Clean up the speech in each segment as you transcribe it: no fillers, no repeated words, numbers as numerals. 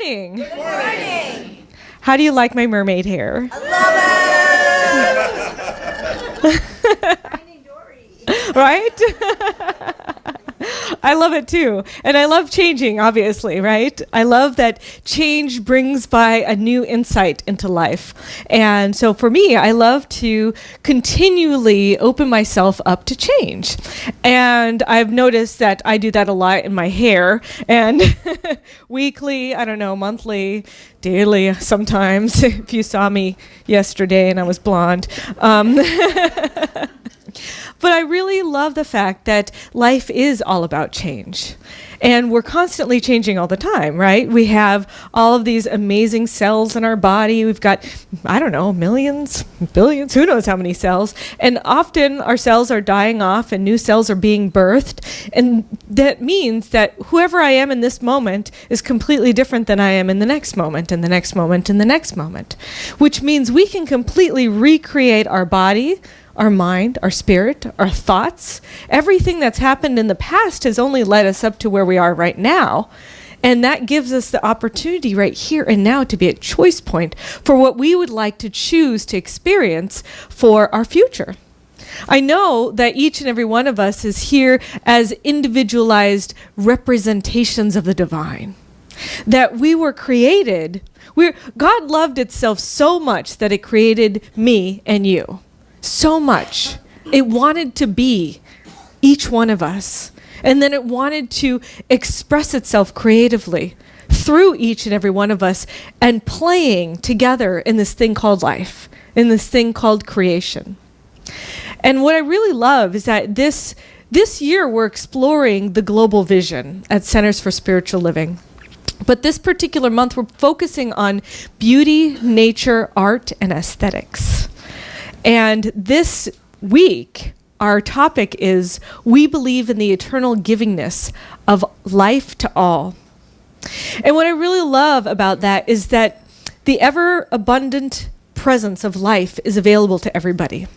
morning. Good morning. How do you like my mermaid hair? I love it. Finding Dory. Right? I love it too. And I love changing, obviously, right? I love that change brings by a new insight into life. And so for me, I love to continually open myself up to change. And I've noticed that I do that a lot in my hair. And weekly, I don't know, monthly, daily sometimes, if you saw me yesterday and I was blonde. But I really love the fact that life is all about change. And we're constantly changing all the time, right? We have all of these amazing cells in our body. We've got, I don't know, millions, billions, who knows how many cells. And often our cells are dying off and new cells are being birthed. And that means that whoever I am in this moment is completely different than I am in the next moment, and the next moment, and the next moment. Which means we can completely recreate our body, our mind, our spirit, our thoughts. Everything that's happened in the past has only led us up to where we are right now. And that gives us the opportunity right here and now to be a choice point for what we would like to choose to experience for our future. I know that each and every one of us is here as individualized representations of the divine. That we were created, God loved itself so much that it created me and you. So much. It wanted to be each one of us. And then it wanted to express itself creatively through each and every one of us and playing together in this thing called life, in this thing called creation. And what I really love is that this year we're exploring the global vision at Centers for Spiritual Living. But this particular month we're focusing on beauty, nature, art, and aesthetics. And this week, our topic is, we believe in the eternal givingness of life to all. And what I really love about that is that the ever-abundant presence of life is available to everybody.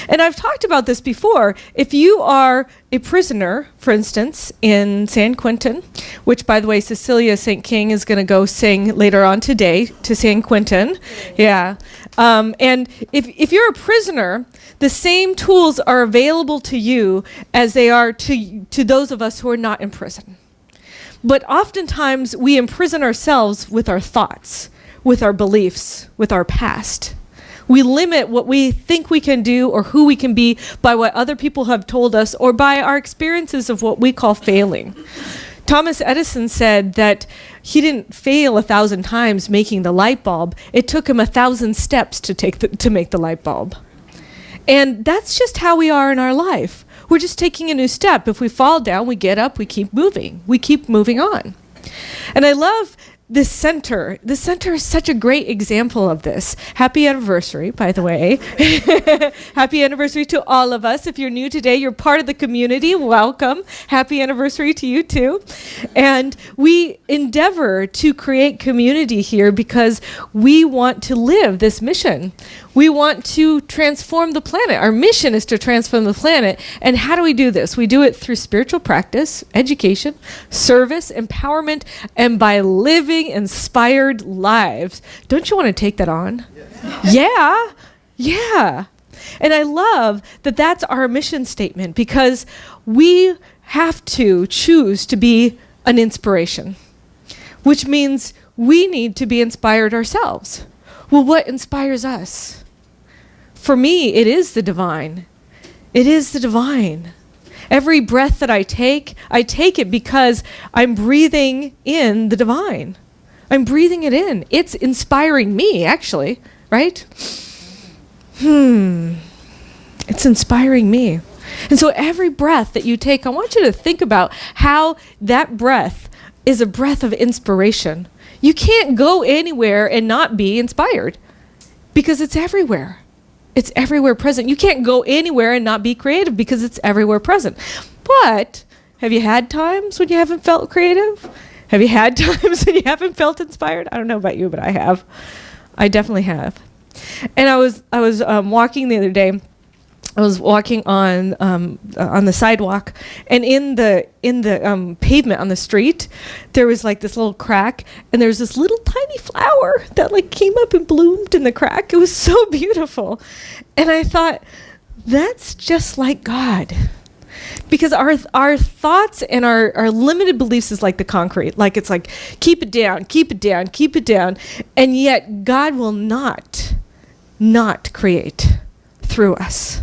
And I've talked about this before. If you are a prisoner, for instance, in San Quentin, which, by the way, Cecilia St. King is going to go sing later on today to San Quentin. Yeah. And if you're a prisoner, the same tools are available to you as they are to those of us who are not in prison. But oftentimes we imprison ourselves with our thoughts, with our beliefs, with our past. We limit what we think we can do or who we can be by what other people have told us or by our experiences of what we call failing. Thomas Edison said that he didn't fail 1,000 times making the light bulb. It took him 1,000 steps to make the light bulb. And that's just how we are in our life. We're just taking a new step. If we fall down, we get up, we keep moving. We keep moving on. And I love this center. The center is such a great example of this. Happy anniversary, by the way. Happy anniversary to all of us. If you're new today, you're part of the community. Welcome. Happy anniversary to you too. And we endeavor to create community here because we want to live this mission. We want to transform the planet. Our mission is to transform the planet. And how do we do this? We do it through spiritual practice, education, service, empowerment, and by living inspired lives. Don't you want to take that on? Yeah. And I love that that's our mission statement because we have to choose to be an inspiration, which means we need to be inspired ourselves. Well, what inspires us? For me, it is the divine. It is the divine. Every breath that I take it because I'm breathing in the divine. I'm breathing it in. It's inspiring me, actually, right? It's inspiring me. And so every breath that you take, I want you to think about how that breath is a breath of inspiration. You can't go anywhere and not be inspired because it's everywhere. It's everywhere present. You can't go anywhere and not be creative because it's everywhere present. But have you had times when you haven't felt creative? Have you had times when you haven't felt inspired? I don't know about you, but I have. I definitely have. And I was walking the other day, I was walking on the sidewalk, and in the pavement on the street, there was like this little crack, and there was this little tiny flower that like came up and bloomed in the crack. It was so beautiful, and I thought, that's just like God. Because our thoughts and our limited beliefs is like the concrete. Like it's like, keep it down, keep it down, keep it down. And yet God will not create through us.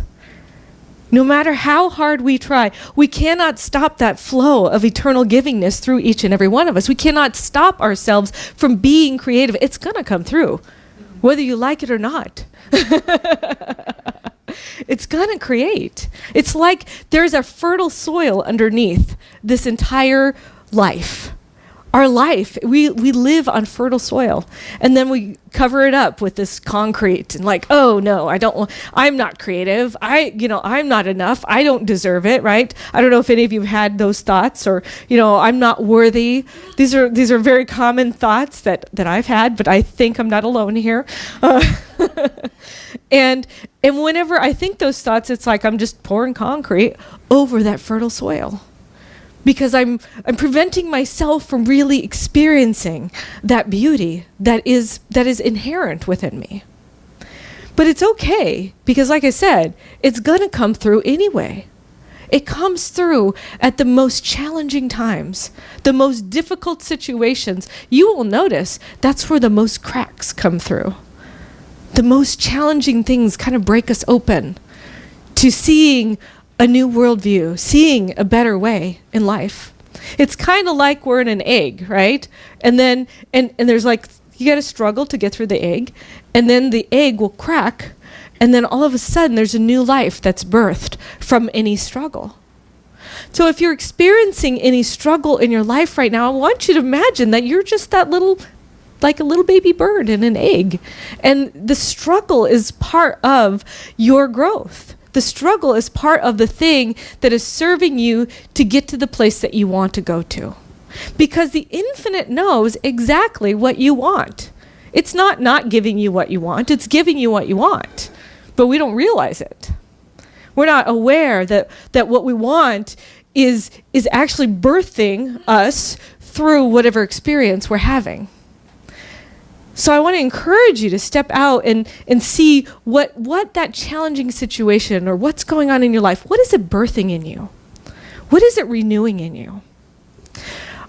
No matter how hard we try, we cannot stop that flow of eternal givingness through each and every one of us. We cannot stop ourselves from being creative. It's going to come through, whether you like it or not. It's going to create. It's like there's a fertile soil underneath this entire life. Our life, we live on fertile soil, and then we cover it up with this concrete and like, oh no, I'm not creative. I'm not enough. I don't deserve it, right? I don't know if any of you have had those thoughts, or, I'm not worthy. These are very common thoughts that I've had, but I think I'm not alone here. And whenever I think those thoughts, it's like I'm just pouring concrete over that fertile soil. Because I'm preventing myself from really experiencing that beauty that is inherent within me. But it's okay, because like I said, it's going to come through anyway. It comes through at the most challenging times, the most difficult situations. You will notice that's where the most cracks come through. The most challenging things kind of break us open to seeing a new worldview, seeing a better way in life. It's kind of like we're in an egg, right? And then, and there's like, you got to struggle to get through the egg, and then the egg will crack, and then all of a sudden there's a new life that's birthed from any struggle. So if you're experiencing any struggle in your life right now, I want you to imagine that you're just that little, like a little baby bird in an egg. And the struggle is part of your growth. The struggle is part of the thing that is serving you to get to the place that you want to go to. Because the infinite knows exactly what you want. It's not giving you what you want, it's giving you what you want. But we don't realize it. We're not aware that what we want is actually birthing us through whatever experience we're having. So I want to encourage you to step out and see what that challenging situation or what's going on in your life, what is it birthing in you? What is it renewing in you?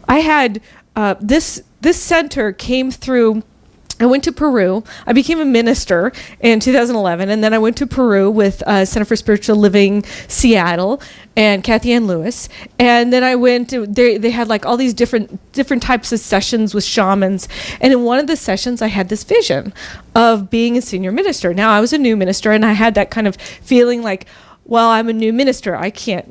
I had this center came through. I went to Peru. I became a minister in 2011, and then I went to Peru with Center for Spiritual Living Seattle and Kathy Ann Lewis. And then I went to, they had like all these different types of sessions with shamans. And in one of the sessions, I had this vision of being a senior minister. Now, I was a new minister, and I had that kind of feeling like, well, I'm a new minister. I can't,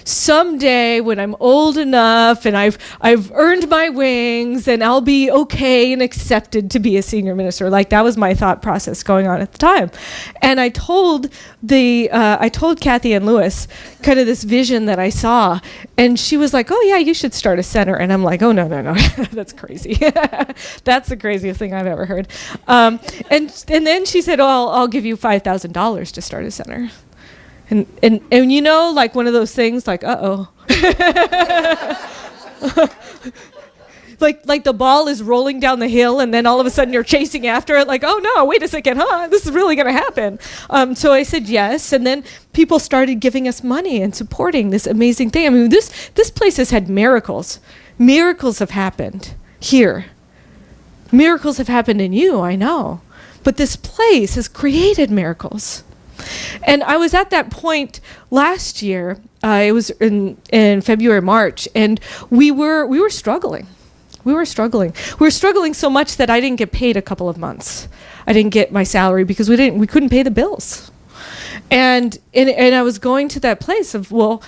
someday when I'm old enough and I've earned my wings, and I'll be okay and accepted to be a senior minister. Like, that was my thought process going on at the time. And I told Kathy Ann Lewis kind of this vision that I saw, and she was like, oh yeah, you should start a center. And I'm like, oh no, that's crazy. That's the craziest thing I've ever heard. And then she said, oh, I'll give you $5,000 to start a center. And like one of those things, like, uh-oh. like the ball is rolling down the hill, and then all of a sudden you're chasing after it, like, oh no, wait a second, this is really going to happen. So I said yes, and then people started giving us money and supporting this amazing thing. I mean, this place has had miracles. Miracles have happened here. Miracles have happened in you, I know. But this place has created miracles. And I was at that point last year. It was in February, March, and we were struggling. We were struggling so much that I didn't get paid a couple of months. I didn't get my salary because we couldn't pay the bills. And I was going to that place of, well,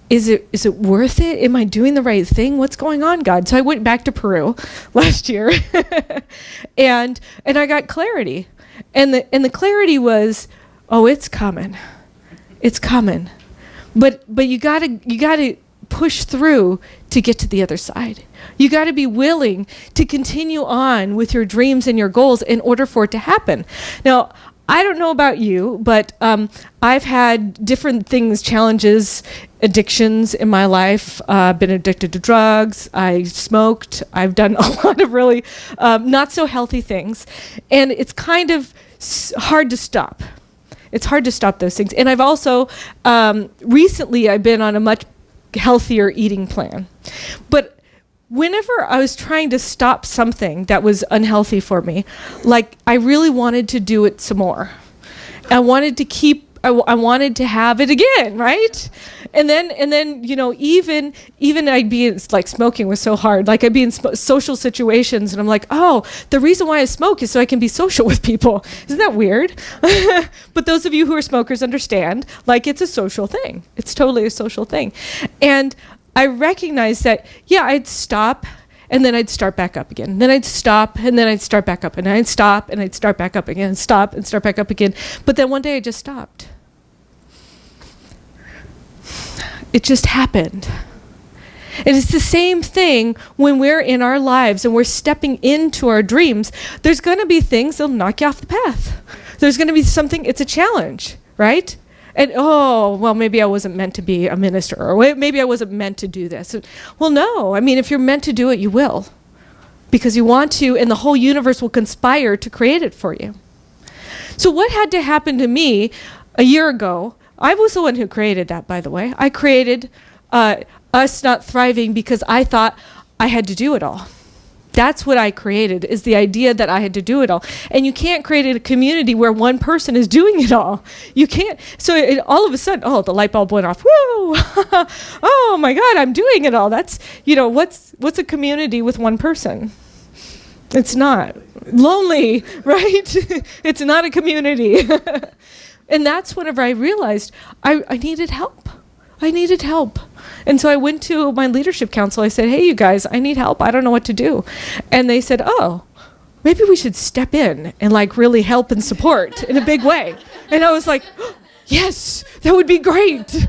is it worth it? Am I doing the right thing? What's going on, God? So I went back to Peru last year, and I got clarity, and the clarity was, oh, it's coming. It's coming. But you gotta push through to get to the other side. You gotta be willing to continue on with your dreams and your goals in order for it to happen. Now, I don't know about you, but I've had different things, challenges, addictions in my life. Been addicted to drugs. I smoked. I've done a lot of really not so healthy things. And it's kind of hard to stop. It's hard to stop those things. And I've also, recently I've been on a much healthier eating plan. But whenever I was trying to stop something that was unhealthy for me, like I really wanted to do it some more. I wanted to keep, I wanted to have it again, right? And then, you know, even I'd be in, like, smoking was so hard. Like, I'd be in social situations, and I'm like, oh, the reason why I smoke is so I can be social with people. Isn't that weird? But those of you who are smokers understand, like, it's a social thing. It's totally a social thing. And I recognized that, yeah, I'd stop, and then I'd start back up again. Then I'd stop, and then I'd start back up, and I'd stop, and I'd start back up again, stop, and start back up again. But then one day I just stopped. It just happened. And it's the same thing when we're in our lives and we're stepping into our dreams. There's going to be things that'll knock you off the path. There's going to be something, it's a challenge, right? And, oh, well, maybe I wasn't meant to be a minister, or maybe I wasn't meant to do this. Well, no. I mean, if you're meant to do it, you will. Because you want to, and the whole universe will conspire to create it for you. So what had to happen to me a year ago? I was the one who created that, by the way. I created us not thriving because I thought I had to do it all. That's what I created, is the idea that I had to do it all. And you can't create a community where one person is doing it all. You can't. So all of a sudden, oh, the light bulb went off. Woo! Oh my God, I'm doing it all. That's, you know, what's a community with one person? It's not. Lonely, right? It's not a community. And that's whenever I realized I needed help. I needed help. And so I went to my leadership council. I said, hey, you guys, I need help. I don't know what to do. And they said, oh, maybe we should step in and, like, really help and support in a big way. And I was like, oh, yes, that would be great.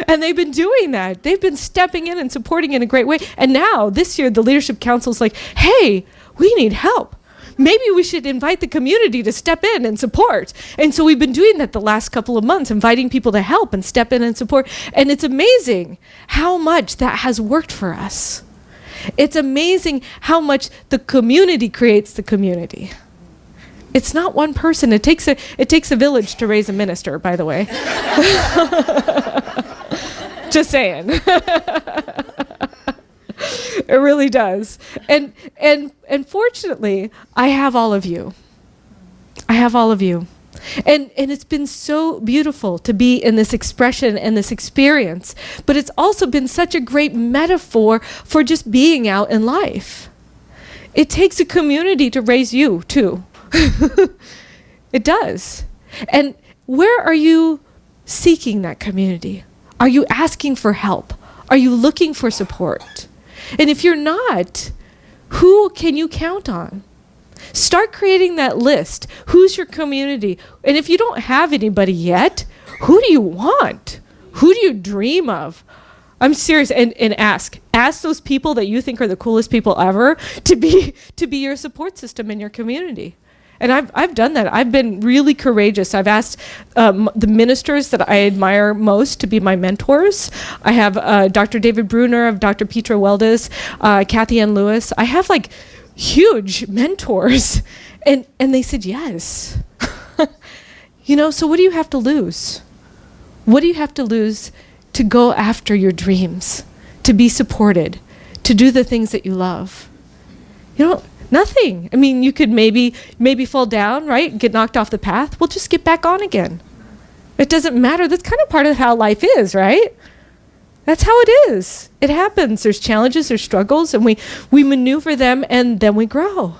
And they've been doing that. They've been stepping in and supporting in a great way. And now this year, the leadership council is like, hey, we need help. Maybe we should invite the community to step in and support. And so we've been doing that the last couple of months, inviting people to help and step in and support. And it's amazing how much that has worked for us. It's amazing how much the community creates the community. It's not one person. It takes a village to raise a minister, by the way. Just saying. It really does. And fortunately, I have all of you. I have all of you. And it's been so beautiful to be in this expression and this experience. But it's also been such a great metaphor for just being out in life. It takes a community to raise you, too. It does. And where are you seeking that community? Are you asking for help? Are you looking for support? And if you're not, who can you count on? Start creating that list. Who's your community? And if you don't have anybody yet, who do you want? Who do you dream of? I'm serious. And ask those people that you think are the coolest people ever to be your support system in your community. And I've done that. I've been really courageous. I've asked the ministers that I admire most to be my mentors. I have Dr. David Bruner, of Dr. Petra Weldes, Kathy Ann Lewis. I have, like, huge mentors. And they said yes. You know, so what do you have to lose? What do you have to lose to go after your dreams, to be supported, to do the things that you love? You know, nothing. I mean, you could maybe fall down, right? Get knocked off the path. Well, just get back on again. It doesn't matter. That's kind of part of how life is, right? That's how it is. It happens. There's challenges, there's struggles, and we maneuver them, and then we grow.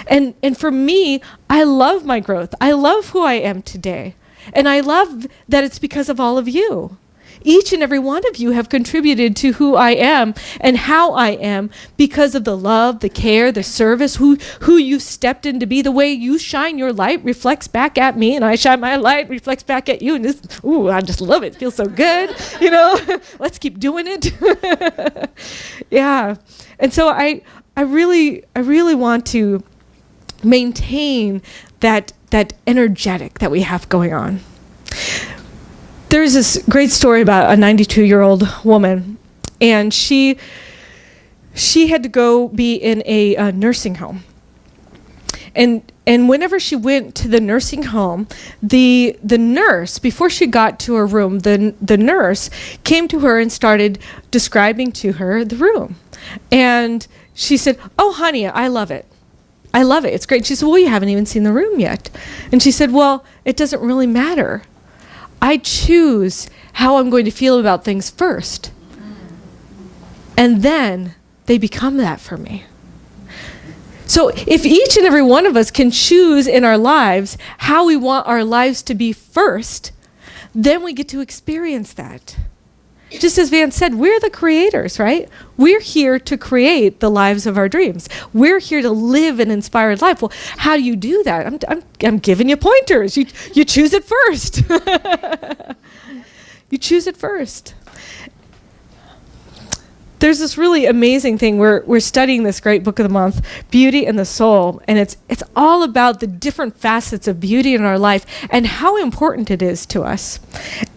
And for me, I love my growth. I love who I am today. And I love that it's because of all of you. Each and every one of you have contributed to who I am and how I am because of the love, the care, the service, who you've stepped in to be. The way you shine your light reflects back at me, and I shine my light, reflects back at you. And this, I just love it. It feels so good. You know, let's keep doing it. Yeah. And so I really want to maintain that that energetic that we have going on. There's this great story about a 92-year-old woman, and she had to go be in a nursing home. And whenever she went to the nursing home, the nurse, before she got to her room, the nurse came to her and started describing to her the room. And she said, "Oh, honey, I love it. I love it. It's great." She said, "Well, you haven't even seen the room yet." And she said, "Well, it doesn't really matter. I choose how I'm going to feel about things first. And then they become that for me." So if each and every one of us can choose in our lives how we want our lives to be first, then we get to experience that. Just as Van said, we're the creators, right? We're here to create the lives of our dreams. We're here to live an inspired life. Well, how do you do that? I'm giving you pointers. You choose it first. You choose it first. There's this really amazing thing. We're studying this great book of the month, Beauty and the Soul, and it's all about the different facets of beauty in our life and how important it is to us.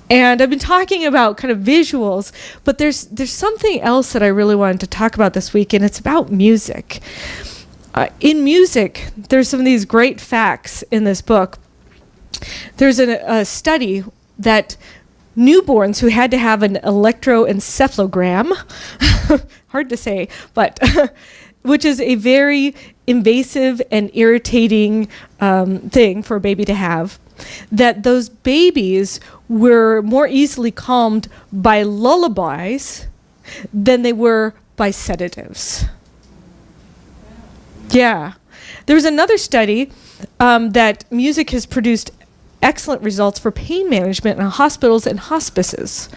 And I've been talking about kind of visuals, but there's something else that I really wanted to talk about this week, and it's about music. In music, there's some of these great facts in this book. There's a study that newborns who had to have an electroencephalogram, hard to say, but which is a very invasive and irritating thing for a baby to have, that those babies were more easily calmed by lullabies than they were by sedatives. Yeah. There was another study that music has produced excellent results for pain management in hospitals and hospices.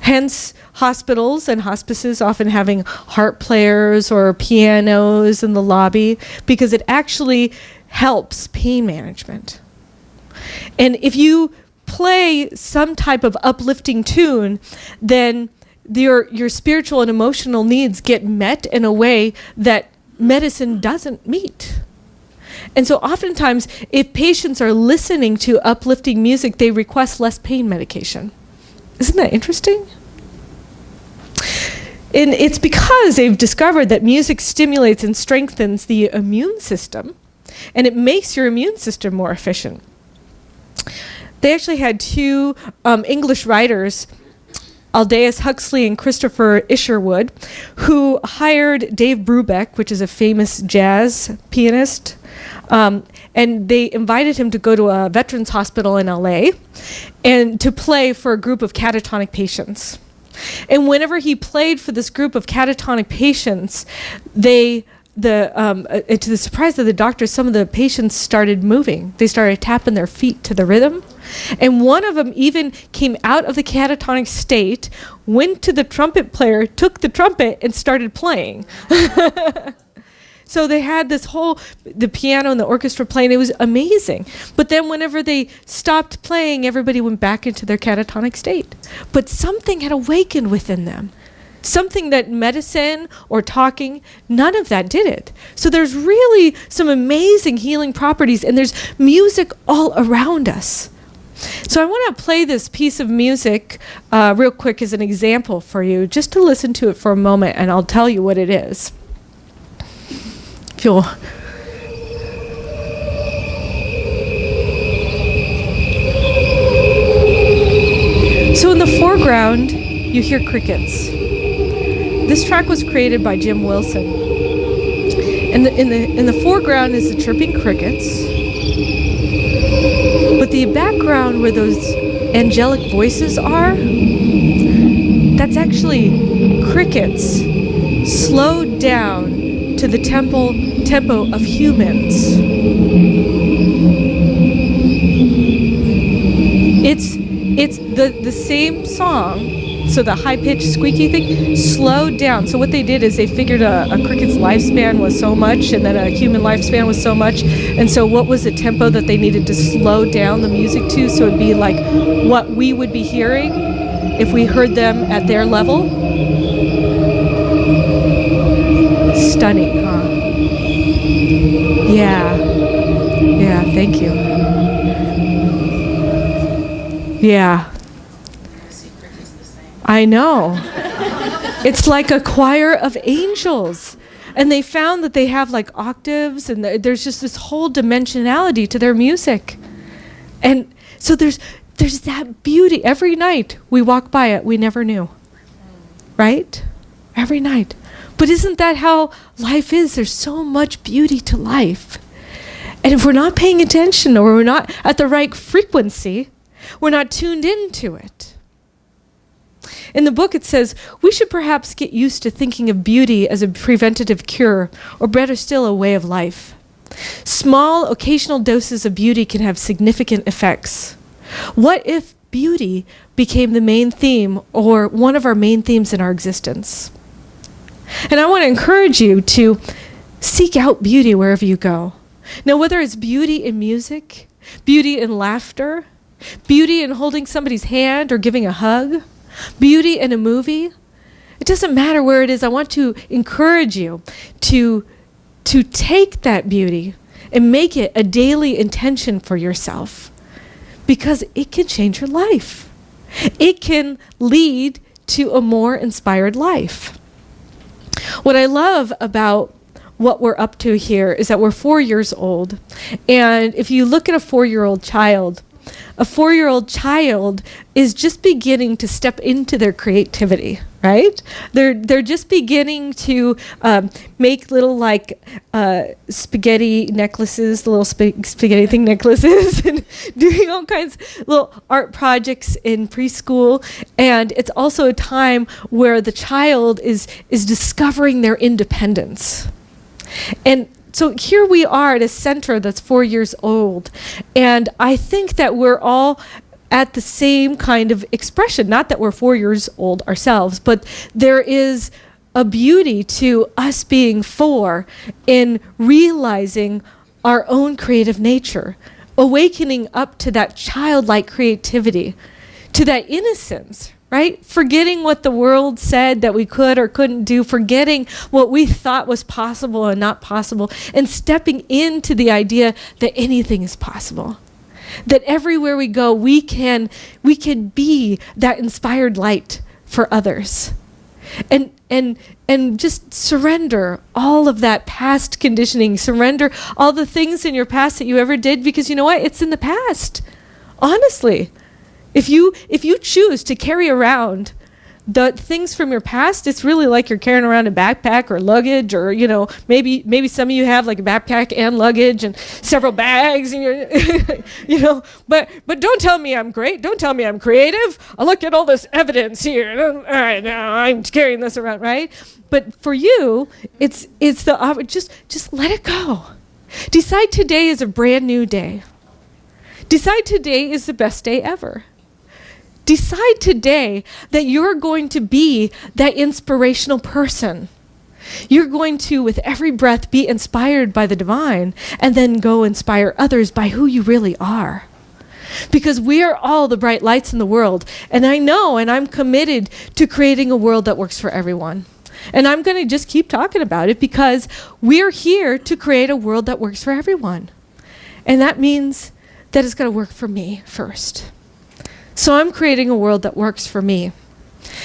Hence, hospitals and hospices often having harp players or pianos in the lobby, because it actually helps pain management. And if you play some type of uplifting tune, then your spiritual and emotional needs get met in a way that medicine doesn't meet. And so oftentimes, if patients are listening to uplifting music, they request less pain medication. Isn't that interesting? And it's because they've discovered that music stimulates and strengthens the immune system, and it makes your immune system more efficient. They actually had two English writers, Aldous Huxley and Christopher Isherwood, who hired Dave Brubeck, which is a famous jazz pianist, and they invited him to go to a veterans hospital in LA and to play for a group of catatonic patients. And whenever he played for this group of catatonic patients, to the surprise of the doctors, some of the patients started moving. They started tapping their feet to the rhythm. And one of them even came out of the catatonic state, went to the trumpet player, took the trumpet, and started playing. So they had the piano and the orchestra playing. It was amazing. But then whenever they stopped playing, everybody went back into their catatonic state. But something had awakened within them. Something that medicine or talking, none of that did it. So there's really some amazing healing properties, and there's music all around us. So I want to play this piece of music real quick as an example for you, just to listen to it for a moment, and I'll tell you what it is. If you'll... So in the foreground, you hear crickets. This track was created by Jim Wilson. And in the foreground is the chirping crickets. But the background where those angelic voices are, that's actually crickets slowed down to the tempo of humans. It's the same song, so the high-pitched squeaky thing slowed down. So what they did is they figured a cricket's lifespan was so much, and then a human lifespan was so much. And so what was the tempo that they needed to slow down the music to, so it'd be like what we would be hearing if we heard them at their level? Stunning, huh? Yeah. Yeah, thank you. Yeah. I know. It's like a choir of angels. And they found that they have like octaves, and there's just this whole dimensionality to their music. And so there's that beauty. Every night we walk by it, we never knew. Right? Every night. But isn't that how life is? There's so much beauty to life. And if we're not paying attention, or we're not at the right frequency, we're not tuned into it. In the book it says, we should perhaps get used to thinking of beauty as a preventative cure, or better still, a way of life. Small, occasional doses of beauty can have significant effects. What if beauty became the main theme, or one of our main themes in our existence? And I want to encourage you to seek out beauty wherever you go. Now, whether it's beauty in music, beauty in laughter, beauty in holding somebody's hand or giving a hug, beauty in a movie, it doesn't matter where it is. I want to encourage you to take that beauty and make it a daily intention for yourself, because it can change your life. It can lead to a more inspired life. What I love about what we're up to here is that we're 4 years old. And if you look at a 4-year-old child, a 4-year-old child is just beginning to step into their creativity, right? They're just beginning to make little spaghetti necklaces, the little spaghetti thing necklaces, and doing all kinds of little art projects in preschool. And it's also a time where the child is discovering their independence. And so here we are at a center that's 4 years old. And I think that we're all at the same kind of expression. Not that we're 4 years old ourselves, but there is a beauty to us being 4 in realizing our own creative nature, awakening up to that childlike creativity, to that innocence, right? Forgetting what the world said that we could or couldn't do, forgetting what we thought was possible and not possible, and stepping into the idea that anything is possible. That everywhere we go, we can be that inspired light for others. And just surrender all of that past conditioning, surrender all the things in your past that you ever did, because you know what? It's in the past. Honestly. If you choose to carry around the things from your past, it's really like you're carrying around a backpack or luggage, or maybe some of you have like a backpack and luggage and several bags, and you're but don't tell me I'm great. Don't tell me I'm creative. I look at all this evidence here. All right, now I'm carrying this around, right? But for you, it's the just let it go. Decide today is a brand new day. Decide today is the best day ever. Decide today that you're going to be that inspirational person. You're going to, with every breath, be inspired by the divine, and then go inspire others by who you really are. Because we are all the bright lights in the world. And I know, and I'm committed to creating a world that works for everyone. And I'm going to just keep talking about it, because we're here to create a world that works for everyone. And that means that it's going to work for me first. So I'm creating a world that works for me.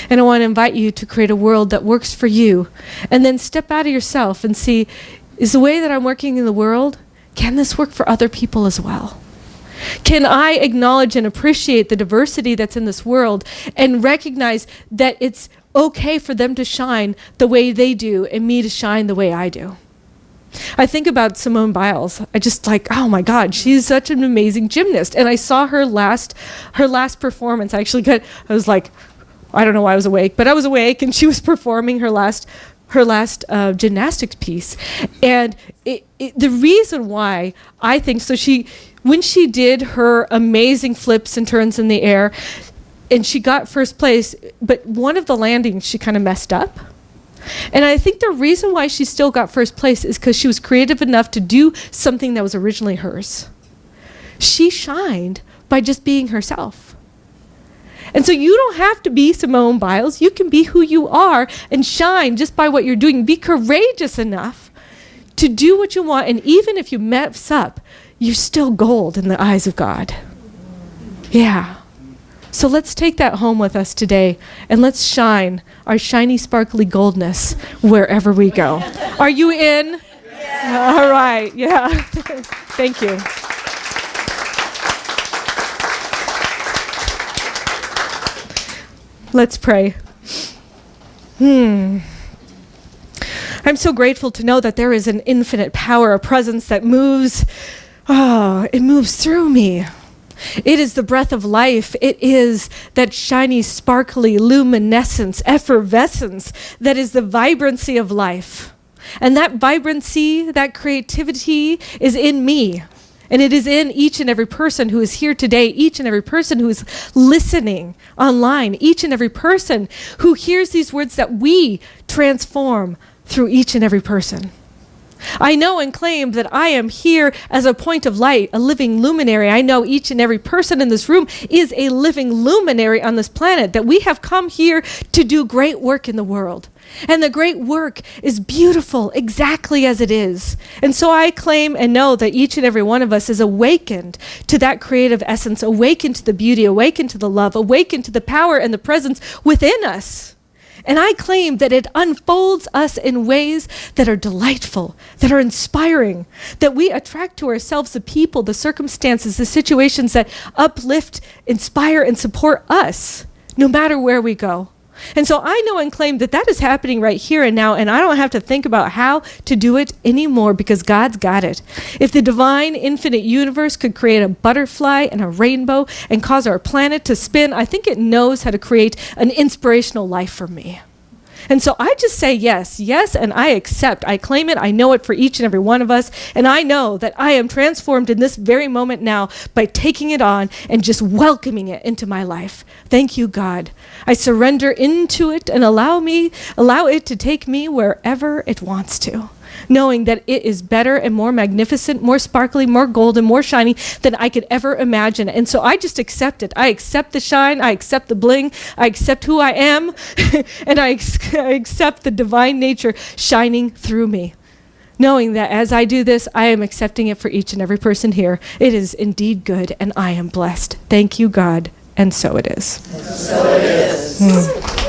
And I want to invite you to create a world that works for you. And then step out of yourself and see, is the way that I'm working in the world, can this work for other people as well? Can I acknowledge and appreciate the diversity that's in this world, and recognize that it's okay for them to shine the way they do and me to shine the way I do? I think about Simone Biles. I just oh my God, she's such an amazing gymnast. And I saw her last performance. I was like, I don't know why I was awake, but I was awake, and she was performing her last gymnastics piece. And the reason why I think so, when she did her amazing flips and turns in the air, and she got first place, but one of the landings she kind of messed up. And I think the reason why she still got first place is because she was creative enough to do something that was originally hers. She shined by just being herself. And so you don't have to be Simone Biles. You can be who you are and shine just by what you're doing. Be courageous enough to do what you want. And even if you mess up, you're still gold in the eyes of God. Yeah. So let's take that home with us today, and let's shine our shiny, sparkly goldness wherever we go. Are you in? Yeah. All right. Yeah. Thank you. Let's pray. I'm so grateful to know that there is an infinite power, a presence that moves. It moves through me. It is the breath of life. It is that shiny, sparkly luminescence, effervescence that is the vibrancy of life. And that vibrancy, that creativity is in me. And it is in each and every person who is here today, each and every person who is listening online, each and every person who hears these words that we transform through each and every person. I know and claim that I am here as a point of light, a living luminary. I know each and every person in this room is a living luminary on this planet, that we have come here to do great work in the world. And the great work is beautiful exactly as it is. And so I claim and know that each and every one of us is awakened to that creative essence, awakened to the beauty, awakened to the love, awakened to the power and the presence within us. And I claim that it unfolds us in ways that are delightful, that are inspiring, that we attract to ourselves the people, the circumstances, the situations that uplift, inspire, and support us, no matter where we go. And so I know and claim that that is happening right here and now, and I don't have to think about how to do it anymore because God's got it. If the divine infinite universe could create a butterfly and a rainbow and cause our planet to spin, I think it knows how to create an inspirational life for me. And so I just say yes, and I accept. I claim it. I know it for each and every one of us. And I know that I am transformed in this very moment now by taking it on and just welcoming it into my life. Thank you, God. I surrender into it and allow it to take me wherever it wants to, knowing that it is better and more magnificent, more sparkly, more golden, more shiny than I could ever imagine. And so I just accept it. I accept the shine. I accept the bling. I accept who I am. And I accept the divine nature shining through me, knowing that as I do this, I am accepting it for each and every person here. It is indeed good, and I am blessed. Thank you, God. And so it is. So it is.